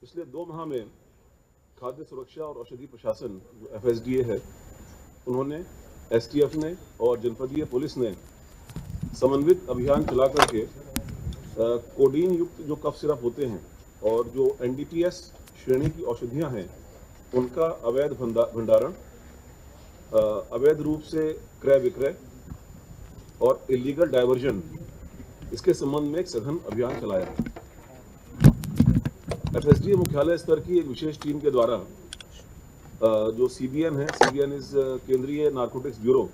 पिछले 2 माह में खाद्य सुरक्षा और औषधि प्रशासन जो FSDA है, उन्होंने STF ने और जनपदीय पुलिस ने समन्वित अभियान चला करके कोडीन युक्त जो कफ सिरप होते हैं और जो NDPS श्रेणी की औषधियां हैं, उनका अवैध भंडारण, अवैध रूप से क्रय विक्रय और इलीगल डायवर्जन, इसके संबंध में एक सघन अभियान चलाया। FSDA मुख्यालय स्तर की एक विशेष टीम के द्वारा जो CBN है, CBN इज केंद्रीय नारकोटिक्स ब्यूरो,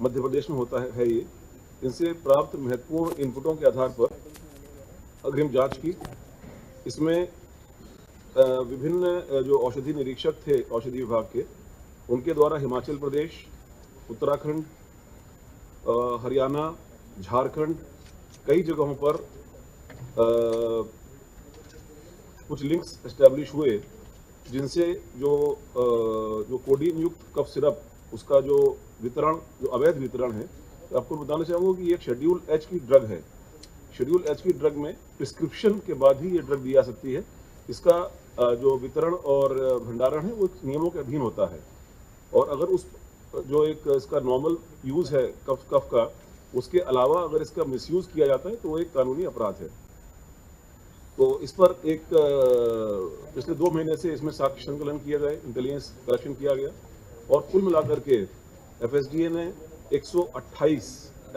मध्य प्रदेश में होता है ये, इनसे प्राप्त महत्वपूर्ण इनपुटों के आधार पर अग्रिम जांच की। इसमें विभिन्न जो औषधि निरीक्षक थे औषधि विभाग के, उनके द्वारा हिमाचल प्रदेश, उत्तराखंड, हरियाणा, झारखंड, कई जगहों पर कुछ लिंक्स एस्टैब्लिश हुए, जिनसे जो कोडीन युक्त कफ सिरप, उसका जो वितरण, जो अवैध वितरण है, तो आपको बताना चाहूँगा कि ये शेड्यूल H की ड्रग है। शेड्यूल H की ड्रग में प्रिस्क्रिप्शन के बाद ही ये ड्रग दी जा सकती है। इसका जो वितरण और भंडारण है वो नियमों के अधीन होता है, और अगर उस जो एक इसका नॉर्मल यूज़ है कफ का, उसके अलावा अगर इसका मिसयूज़ किया जाता है तो वो एक कानूनी अपराध है। तो इस पर एक पिछले 2 महीने से इसमें साक्ष्य संकलन किया गया, इंटेलिजेंस कलेक्शन किया गया, और कुल मिलाकर के FSDA ने 128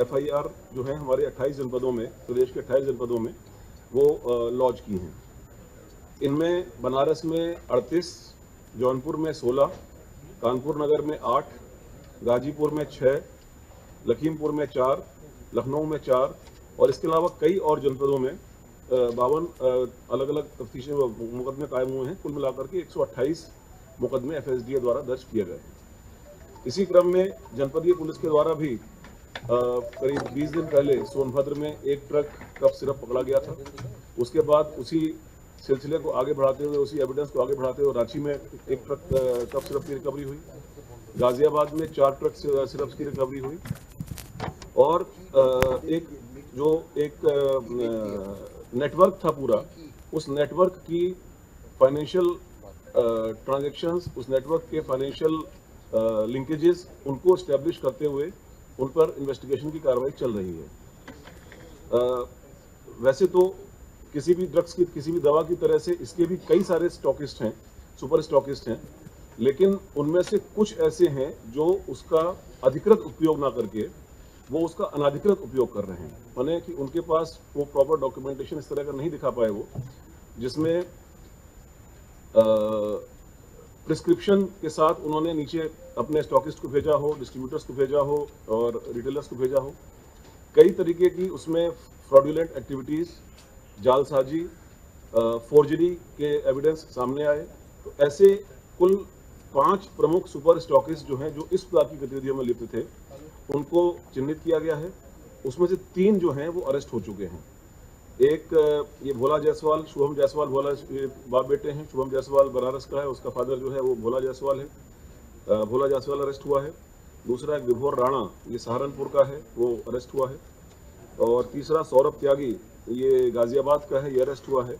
FIR जो है हमारे 28 जनपदों में, प्रदेश के 28 जनपदों में वो लॉन्च की हैं। इनमें बनारस में 38, जौनपुर में 16, कानपुर नगर में 8, गाजीपुर में 6, लखीमपुर में 4, लखनऊ में 4, और इसके अलावा कई और जनपदों में 52 अलग अलग तफ्तीशें मुकदमे कायम हुए हैं। कुल मिलाकर के 128 मुकदमे FSDA द्वारा दर्ज किए गए हैं। इसी क्रम में जनपदीय पुलिस के द्वारा भी करीब 20 दिन पहले सोनभद्र में एक ट्रक कफ सिरप पकड़ा गया था। उसके बाद उसी सिलसिले को आगे बढ़ाते हुए, उसी एविडेंस को आगे बढ़ाते हुए रांची में एक ट्रक कफ सिरप की रिकवरी हुई, गाजियाबाद में 4 ट्रक सिरप की रिकवरी हुई, और एक नेटवर्क था पूरा, उस नेटवर्क की फाइनेंशियल ट्रांजैक्शंस, उस नेटवर्क के फाइनेंशियल लिंकेजेस, उनको एस्टैब्लिश करते हुए उन पर इन्वेस्टिगेशन की कार्रवाई चल रही है। वैसे तो किसी भी ड्रग्स की, किसी भी दवा की तरह से इसके भी कई सारे स्टॉकिस्ट हैं, सुपर स्टॉकिस्ट हैं, लेकिन उनमें से कुछ ऐसे हैं जो उसका अधिकृत उपयोग ना करके वो उसका अनाधिकृत उपयोग कर रहे हैं। माने कि उनके पास वो प्रॉपर डॉक्यूमेंटेशन इस तरह का नहीं दिखा पाए वो, जिसमें प्रिस्क्रिप्शन के साथ उन्होंने नीचे अपने स्टॉकिस्ट को भेजा हो, डिस्ट्रीब्यूटर्स को भेजा हो और रिटेलर्स को भेजा हो। कई तरीके की उसमें फ्रॉडुलेंट एक्टिविटीज़, जालसाजी, फोर्जरी के एविडेंस सामने आए। तो ऐसे कुल 5 प्रमुख सुपर स्टॉकिस्ट जो हैं, जो इस प्रकार की गतिविधियों में लिप्त थे, उनको चिन्हित किया गया है। उसमें से 3 जो हैं वो अरेस्ट हो चुके हैं। एक ये भोला जायसवाल, शुभम जायसवाल, भोला बाप बेटे हैं। शुभम जायसवाल बनारस का है, उसका फादर जो है वो भोला जायसवाल है। भोला जायसवाल अरेस्ट हुआ है। दूसरा एक विभोर राणा, ये सहारनपुर का है, वो अरेस्ट हुआ है। और तीसरा सौरभ त्यागी, ये गाजियाबाद का है, ये अरेस्ट हुआ है।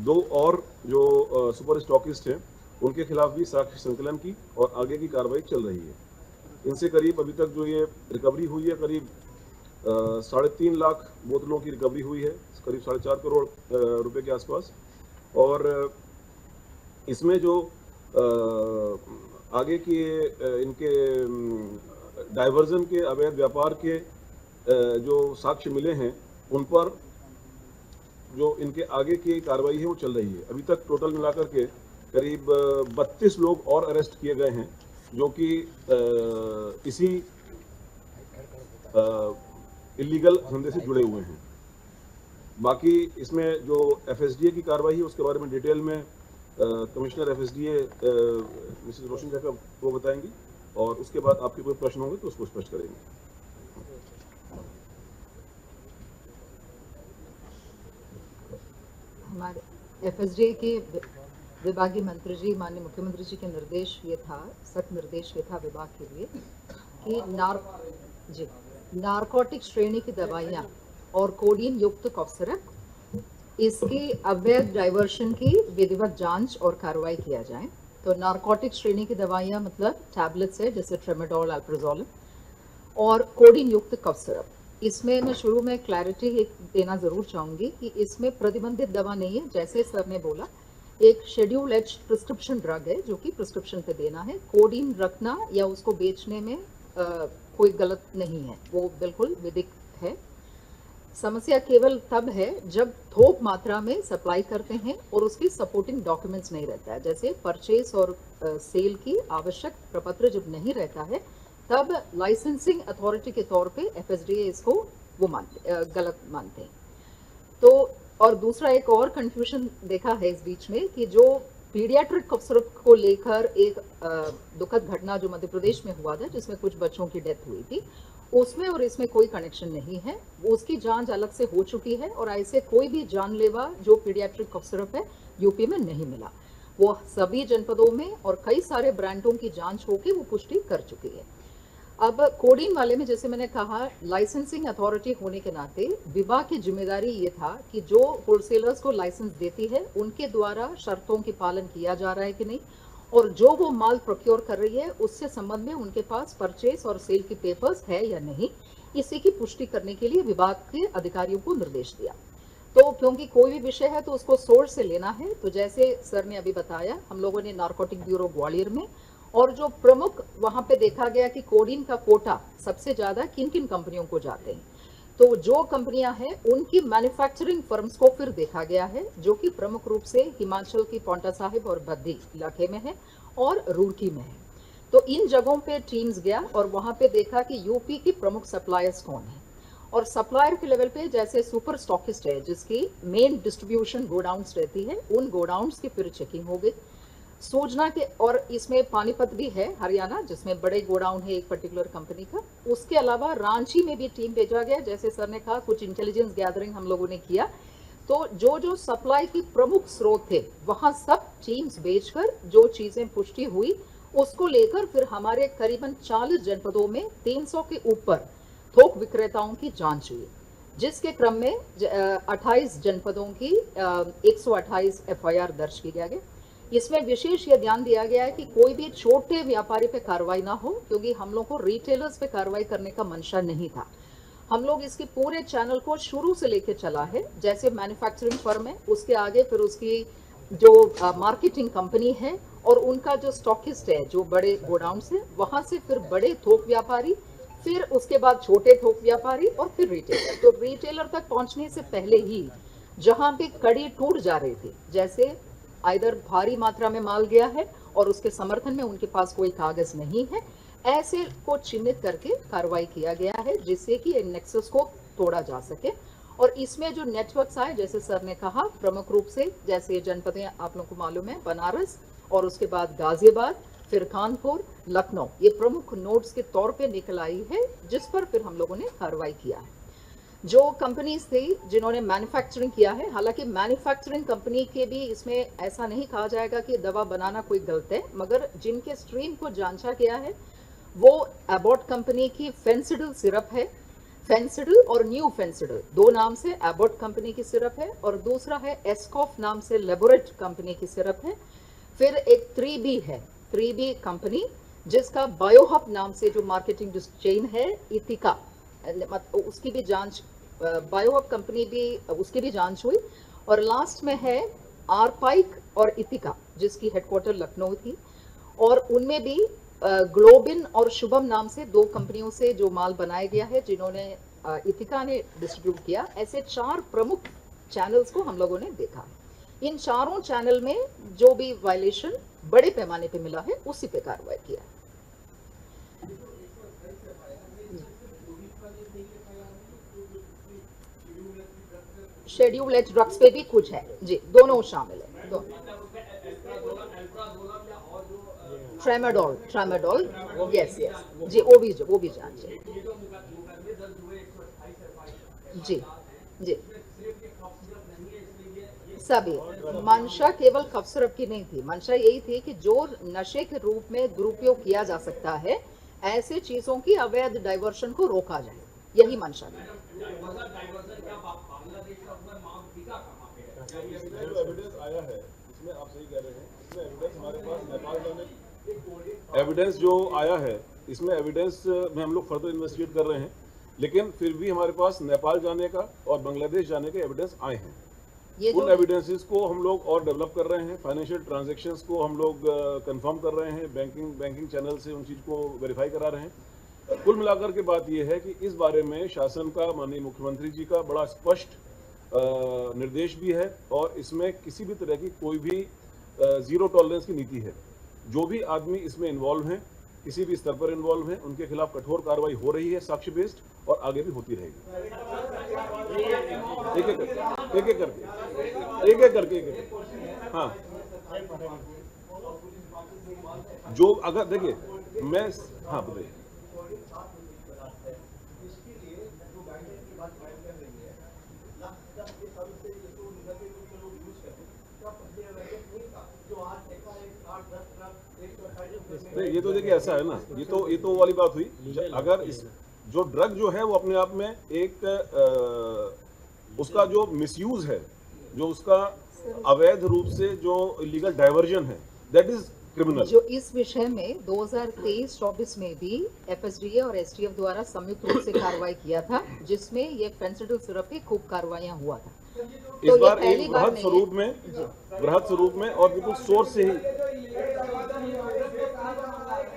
2 और जो सुपर स्टॉकिस्ट हैं, उनके खिलाफ भी साक्ष्य संकलन की और आगे की कार्रवाई चल रही है। इनसे करीब अभी तक जो ये रिकवरी हुई है, करीब 3.5 लाख बोतलों की रिकवरी हुई है, करीब 4.5 करोड़ रुपए के आसपास। और इसमें जो आगे की इनके डाइवर्जन के, अवैध व्यापार के जो साक्ष्य मिले हैं, उन पर जो इनके आगे की कार्रवाई है वो चल रही है। अभी तक टोटल मिलाकर के करीब 32 लोग और अरेस्ट किए गए हैं, जो कि इसी इलीगल धंधे से जुड़े हुए हैं। बाकी इसमें जो FSDA की कार्रवाई है उसके बारे में डिटेल में कमिश्नर FSDA मिसेस रोशन जैकब वो बताएंगी, और उसके बाद आपके कोई प्रश्न होंगे तो उसको स्पष्ट करेंगे। हमारे FSDA के विभागीय मंत्री जी, माननीय मुख्यमंत्री जी के निर्देश ये था, सख्त निर्देश ये था विभाग के लिए कि नारकोटिक श्रेणी की दवाइयाँ और कोडीन युक्त कफ सिरप इसकी अवैध डाइवर्शन की विधिवत जांच और कार्रवाई किया जाए। तो नारकोटिक श्रेणी की दवाइयां मतलब टैबलेट्स है जैसे ट्रेमाडोल, अल्प्राजोल और कोडीन युक्त कफ सिरप। इसमें मैं शुरू में क्लैरिटी एक देना जरूर चाहूंगी कि इसमें प्रतिबंधित दवा नहीं है, जैसे सर ने बोला एक शेड्यूल एच प्रिस्क्रिप्शन ड्रग है जो कि प्रिस्क्रिप्शन पे देना है। कोडीन रखना या उसको बेचने में कोई गलत नहीं है, वो बिल्कुल विधिक है। समस्या केवल तब है जब थोक मात्रा में सप्लाई करते हैं और उसकी सपोर्टिंग डॉक्यूमेंट्स नहीं रहता है, जैसे परचेस और सेल की आवश्यक प्रपत्र जब नहीं रहता है तब लाइसेंसिंग अथॉरिटी के तौर पे एफएसडीए इसको वो गलत मानते हैं। तो और दूसरा एक और कंफ्यूजन देखा है इस बीच में कि जो पीडियाट्रिक कफ सिरप को लेकर एक दुखद घटना जो मध्य प्रदेश में हुआ था जिसमें कुछ बच्चों की डेथ हुई थी, उसमें और इसमें कोई कनेक्शन नहीं है। उसकी जांच अलग से हो चुकी है और ऐसे कोई भी जानलेवा जो पीडियाट्रिक कफ सिरप है यूपी में नहीं मिला। वो सभी जनपदों में और कई सारे ब्रांडों की जांच होकर वो पुष्टि कर चुकी है। अब कोडीन वाले में जैसे मैंने कहा लाइसेंसिंग अथॉरिटी होने के नाते विभाग की जिम्मेदारी ये था कि जो होलसेलर्स को लाइसेंस देती है उनके द्वारा शर्तों की पालन किया जा रहा है कि नहीं, और जो वो माल प्रोक्योर कर रही है उससे संबंध में उनके पास परचेस और सेल की पेपर्स है या नहीं, इसी की पुष्टि करने के लिए विभाग के अधिकारियों को निर्देश दिया। तो क्योंकि कोई भी विषय है तो उसको सोर्स से लेना है, तो जैसे सर ने अभी बताया हम लोगों ने नारकोटिक ब्यूरो ग्वालियर में और जो प्रमुख वहां पे देखा गया कि कोडीन का कोटा सबसे ज्यादा किन किन कंपनियों को जाते हैं, तो जो कंपनियां हैं उनकी मैन्युफैक्चरिंग फर्म्स को फिर देखा गया है जो कि प्रमुख रूप से हिमाचल की पांवटा साहिब और बद्दी इलाके में है और रुड़की में है। तो इन जगहों पे टीम्स गया और वहां पे देखा कि यूपी की प्रमुख सप्लायर्स कौन है, और सप्लायर के लेवल पे जैसे सुपर स्टॉकिस्ट है जिसकी मेन डिस्ट्रीब्यूशन गोडाउन्स रहती है, उन गोडाउन्स की फिर चेकिंग हो गई। सूचना के और इसमें पानीपत भी है हरियाणा जिसमें बड़े गोडाउन है एक पर्टिकुलर कंपनी का। उसके अलावा रांची में भी टीम भेजा गया, जैसे सर ने कहा कुछ इंटेलिजेंस गैदरिंग हम लोगों ने किया, तो जो जो सप्लाई की प्रमुख स्रोत थे वहां सब टीम्स भेजकर जो चीजें पुष्टि हुई उसको लेकर फिर हमारे करीबन 40 जनपदों में 300 के ऊपर थोक विक्रेताओं की जांच हुई, जिसके क्रम में 28 जनपदों की 128 एफआईआर दर्ज की गया। इसमें विशेष यह ध्यान दिया गया है कि कोई भी छोटे व्यापारी पे कार्रवाई ना हो, क्योंकि हम लोग को रिटेलर्स पे कार्रवाई करने का मंशा नहीं था। हम लोग इसके पूरे चैनल को शुरू से लेके चला है, जैसे मैन्युफैक्चरिंग फर्म है उसके आगे फिर उसकी जो मार्केटिंग कंपनी है और उनका जो स्टॉकिस्ट है जो बड़े गोडाउन से, वहां से फिर बड़े थोक व्यापारी, फिर उसके बाद छोटे थोक व्यापारी और फिर रिटेलर। तो रिटेलर तक पहुंचने से पहले ही जहां पे कड़ी टूट जा रही थी, जैसे आइदर भारी मात्रा में माल गया है और उसके समर्थन में उनके पास कोई कागज नहीं है, ऐसे को चिन्हित करके कार्रवाई किया गया है जिससे कि नेक्सस को तोड़ा जा सके। और इसमें जो नेटवर्क्स आए जैसे सर ने कहा प्रमुख रूप से जैसे जनपदें आप लोगों को मालूम है बनारस और उसके बाद गाजियाबाद, फिर कानपुर, लखनऊ, ये प्रमुख नोड्स के तौर पे निकल आई है जिस पर फिर हम लोगों ने कार्रवाई किया है। जो कंपनीज थी जिन्होंने मैन्युफैक्चरिंग किया है, हालांकि मैन्युफैक्चरिंग कंपनी के भी इसमें ऐसा नहीं कहा जाएगा कि दवा बनाना कोई गलत है, मगर जिनके स्ट्रीम को जांचा गया है वो एबॉट कंपनी की फेंसिडल सिरप है। फेंसिडल और न्यू फेंसिडल दो नाम से एबॉट कंपनी की सिरप है, और दूसरा है एस्कॉफ नाम से लेबोरेट कंपनी की सिरप है। फिर एक 3B है, 3B कंपनी जिसका बायोहब नाम से जो मार्केटिंग चेन है इथिका, उसकी भी जांच, बायोहब कंपनी भी उसकी भी जांच हुई। और लास्ट में है आरपाइक और इथिका जिसकी हेडक्वार्टर लखनऊ थी, और उनमें भी ग्लोबिन और शुभम नाम से दो कंपनियों से जो माल बनाया गया है जिन्होंने इथिका ने डिस्ट्रीब्यूट किया। ऐसे 4 प्रमुख चैनल्स को हम लोगों ने देखा। इन चारों चैनल में जो भी वायलेशन बड़े पैमाने पे मिला है उसी पे कार्रवाई किया। शेड्यूल एच ड्रग्स पे भी कुछ है जी, दोनों शामिल है, दोनों। ट्रेमाडोल यस जी, वो भी जांच है जी जी। सभी मंशा केवल कफ सिरप की नहीं थी, मंशा यही थी कि जो नशे के रूप में दुरुपयोग किया जा सकता है ऐसे चीजों की अवैध डाइवर्शन को रोका जाए, यही मंशा थी। इसमें जो एविडेंस आया है, इसमें आप सही कह रहे हैं, इसमें एविडेंस हमारे पास नेपाल जाने, एविडेंस जो आया है इसमें एविडेंस में हम लोग फर्दर इन्वेस्टिगेट कर रहे हैं, लेकिन फिर भी हमारे पास नेपाल जाने का और बांग्लादेश जाने के एविडेंस आए हैं। उन एविडेंसेस को हम लोग और डेवलप कर रहे हैं, फाइनेंशियल ट्रांजैक्शंस को हम लोग कंफर्म कर रहे हैं, बैंकिंग चैनल से उन चीज़ को वेरीफाई करा रहे हैं। कुल मिलाकर के बात यह है कि इस बारे में शासन का, माननीय मुख्यमंत्री जी का बड़ा स्पष्ट निर्देश भी है और इसमें किसी भी तरह की कोई भी जीरो टॉलरेंस की नीति है। जो भी आदमी इसमें इन्वॉल्व हैं, किसी भी स्तर पर इन्वॉल्व हैं, उनके खिलाफ कठोर कार्रवाई हो रही है, साक्ष्य बेस्ड, और आगे भी होती रहेगी। एक एक करके हाँ, जो अगर देखिए मैं, हाँ बताइए। नहीं, ये तो देखिए ऐसा है ना, ये तो वाली बात हुई। अगर इस जो ड्रग जो है वो अपने आप में एक उसका जो मिसयूज है, जो उसका अवैध रूप से जो इलीगल डाइवर्जन है, दैट इज क्रिमिनल। जो इस विषय में 2023-24 में भी एफएसडीए और एसटीएफ द्वारा संयुक्त रूप से कार्रवाई किया था, जिसमें ये फेंसिडिल सिरप पे खूब कार्रवाइयां हुआ था। इस तो बार एक बृहद स्वरूप में और बिल्कुल सोर्स से ही।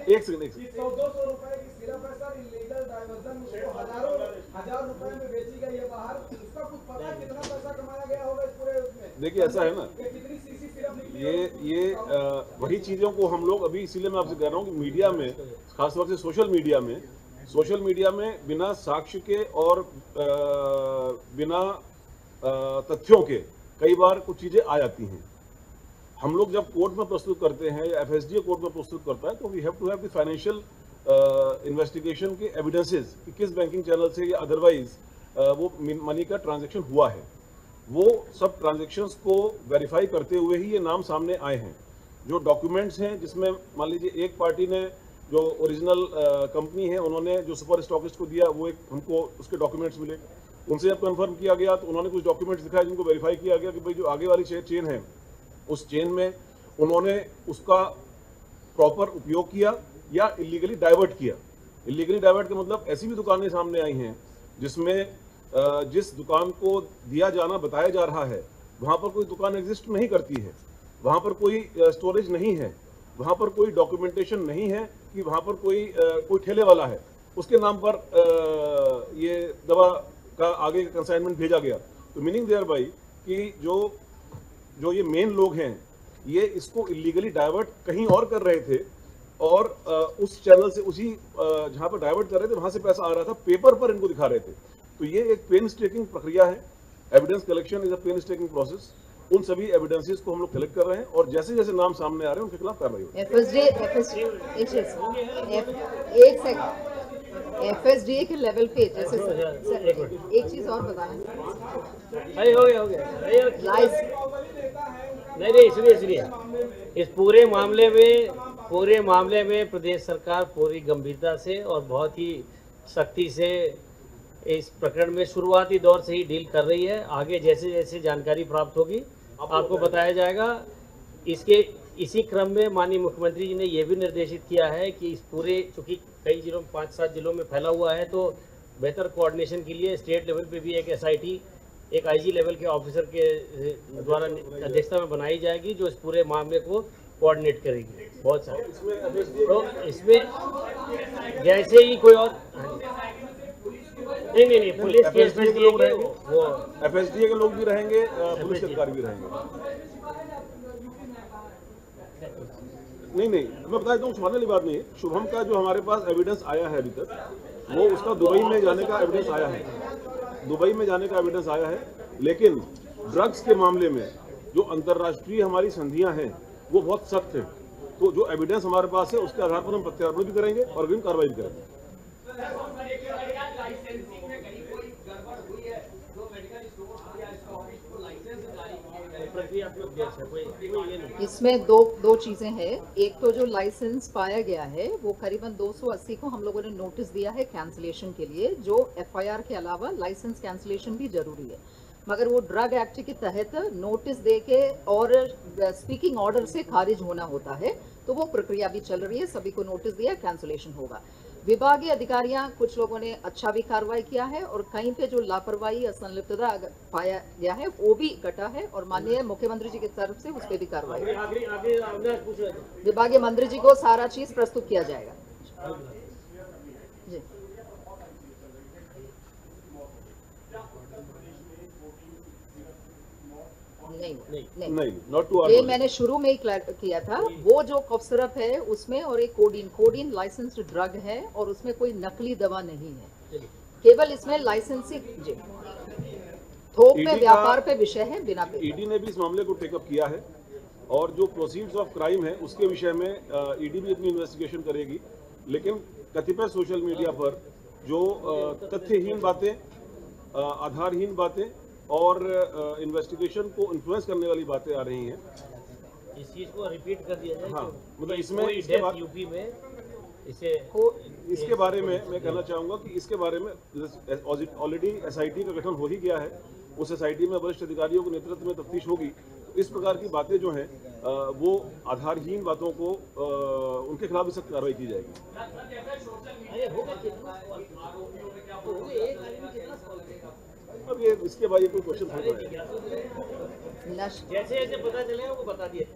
एक सेकंड 200 रुपए की सिरप है सर, इलीगल डाइवर्जन, हजार रुपए में बेची गई है बाहर, उसका कुछ पता कितना पैसा कमाया गया होगा इस पूरे उसमें? देखिए ऐसा है ना, कितनी सीसी सिरप निकली? ये वही चीजों को हम लोग अभी, इसीलिए मैं आपसे कह रहा हूँ कि मीडिया में, खासतौर से सोशल मीडिया में बिना साक्ष्य के और बिना तथ्यों के कई बार कुछ चीजें आ जाती हैं। हम लोग जब कोर्ट में प्रस्तुत करते हैं या एफएसडीए कोर्ट में प्रस्तुत करता है, तो we have to have the financial investigation के एविडेंसेस कि किस बैंकिंग चैनल से या अदरवाइज वो मनी का ट्रांजैक्शन हुआ है। वो सब ट्रांजैक्शंस को वेरीफाई करते हुए ही ये नाम सामने आए हैं। जो डॉक्यूमेंट्स हैं, जिसमें मान लीजिए एक पार्टी ने, जो ओरिजिनल कंपनी है, उन्होंने जो सुपर स्टॉकिस्ट को दिया, वो एक हमको उसके डॉक्यूमेंट्स मिले, उनसे जब कंफर्म किया गया तो उन्होंने कुछ डॉक्यूमेंट्स दिखाए जिनको वेरीफाई किया गया कि भाई जो आगे वाली चेन है, उस चेन में उन्होंने उसका प्रॉपर उपयोग किया या इलीगली डाइवर्ट किया। इलीगली डाइवर्ट का मतलब ऐसी भी दुकानें सामने आई हैं जिसमें जिस दुकान को दिया जाना बताया जा रहा है, वहाँ पर कोई दुकान एग्जिस्ट नहीं करती है, वहाँ पर कोई स्टोरेज नहीं है, वहाँ पर कोई डॉक्यूमेंटेशन नहीं है कि वहाँ पर कोई ठेले वाला है, उसके नाम पर ये दवा का आगे कंसाइनमेंट भेजा गया। तो मीनिंग देयर बाई कि जो ये मेन लोग हैं, ये इसको इलीगली डाइवर्ट कहीं और कर रहे थे और उस चैनल से, उसी जहाँ पर डाइवर्ट कर रहे थे वहाँ से पैसा आ रहा था, पेपर पर इनको दिखा रहे थे। तो ये एक पेनस्टेकिंग प्रक्रिया है। Evidence collection is a painstaking process. उन सभी एविडेंसेस को हम लोग कलेक्ट कर रहे हैं और जैसे जैसे नाम सामने आ रहे हैं उनके खिलाफ कार्रवाई होगी। एफएसडीए के लेवल पे जैसे एक चीज और बताना, हो गया नहीं सुनिए, इस पूरे मामले में प्रदेश सरकार पूरी गंभीरता से और बहुत ही सख्ती से इस प्रकरण में शुरुआती दौर से ही डील कर रही है। आगे जैसे जैसे जानकारी प्राप्त होगी आपको बताया जाएगा। इसी क्रम में माननीय मुख्यमंत्री जी ने यह भी निर्देशित किया है कि इस पूरे, चूंकि कई जिलों, 5-7 जिलों में फैला हुआ है, तो बेहतर कोऑर्डिनेशन के लिए स्टेट लेवल पे भी एक एसआईटी, एक आईजी लेवल के ऑफिसर के द्वारा अध्यक्षता में बनाई जाएगी, जो इस पूरे मामले को कोऑर्डिनेट करेगी। बहुत सारे तो इसमें जैसे ही कोई और नहीं पुलिस के एफएसडीए के वो एफएसडीए के लोग भी रहेंगे, पुलिस के अधिकारी भी रहेंगे। नहीं मैं बता देता हूँ, सुनने वाली बात नहीं है। शुभम का जो हमारे पास एविडेंस आया है अभी तक, वो उसका दुबई में जाने का एविडेंस आया है। लेकिन ड्रग्स के मामले में जो अंतर्राष्ट्रीय हमारी संधियां हैं वो बहुत सख्त हैं। तो जो एविडेंस हमारे पास है उसके आधार पर हम प्रत्यारोपण भी करेंगे और अग्रिम कार्रवाई भी करेंगे। इसमें दो चीजें हैं। एक तो जो लाइसेंस पाया गया है वो करीबन 280 को हम लोगों ने नोटिस दिया है कैंसिलेशन के लिए, जो एफआईआर के अलावा लाइसेंस कैंसिलेशन भी जरूरी है। मगर वो ड्रग एक्ट के तहत नोटिस दे के और स्पीकिंग ऑर्डर से खारिज होना होता है, तो वो प्रक्रिया भी चल रही है। सभी को नोटिस दिया, कैंसलेशन होगा। विभागीय अधिकारियां, कुछ लोगों ने अच्छा भी कार्रवाई किया है और कहीं पे जो लापरवाही या संलिप्तता पाया गया है वो भी घटा है और माननीय मुख्यमंत्री जी की तरफ से उस पर भी कार्रवाई है। आगे विभागीय मंत्री जी को सारा चीज प्रस्तुत किया जाएगा। जी नहीं, नॉट टू ये मैंने शुरू में ही क्लियर किया था। वो जो कफ सिरप है उसमें और एक कोडीन लाइसेंस्ड ड्रग है और उसमें कोई नकली दवा नहीं है, केवल इसमें लाइसेंसिंग जी थोक में व्यापार पे विषय है बिना पे। ईडी ने भी इस मामले को टेकअप किया है और जो प्रोसीड्स ऑफ क्राइम है उसके विषय में ईडी भी अपनी इन्वेस्टिगेशन करेगी, लेकिन कतिपय सोशल मीडिया पर जो तथ्यहीन बातें, आधारहीन बातें और इन्वेस्टिगेशन को इन्फ्लुएंस करने वाली बातें आ रही हैं। इस चीज को रिपीट कर दिया जाए। हाँ, मतलब इसमें कोई इसके डेथ बाद यूपी में इसे इसके बारे में मैं कहना चाहूंगा कि इसके बारे में ऑलरेडी एसआईटी का गठन हो ही गया है। उस एसआईटी में वरिष्ठ अधिकारियों के नेतृत्व में तफ्तीश होगी। तो इस प्रकार की बातें जो हैं वो आधारहीन बातों को उनके खिलाफ भी सख्त कार्रवाई की जाएगी। अरे होगा कितना एक आदमी कितना सवाल करेगा? अब ये इसके बाद ये कोई क्वेश्चन होता है। नश जैसे जैसे पता चलेगा वो बता दिए।